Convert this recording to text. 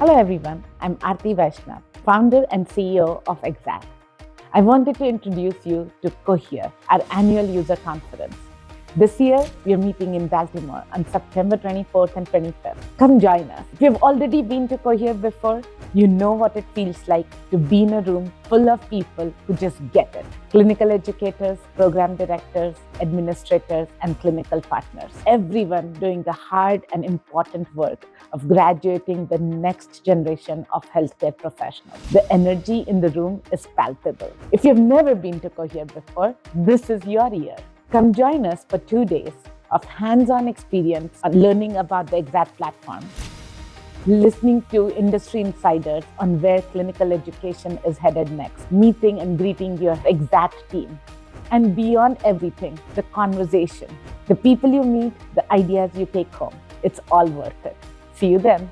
Hello everyone, I'm Aarti Vaishnav, founder and CEO of Exxat. I wanted to introduce you to Cohere, our annual user conference. This year, we are meeting in Baltimore on September 24th and 25th. Come join us. If you've already been to Cohere before, you know what it feels like to be in a room full of people who just get it. Clinical educators, program directors, administrators, and clinical partners. Everyone doing the hard and important work of graduating the next generation of healthcare professionals. The energy in the room is palpable. If you've never been to Cohere before, this is your year. Come join us for 2 days of hands-on experience on learning about the Exxat platform, listening to industry insiders on where clinical education is headed next, meeting and greeting your Exxat team, and beyond everything, the conversation, the people you meet, the ideas you take home. It's all worth it. See you then.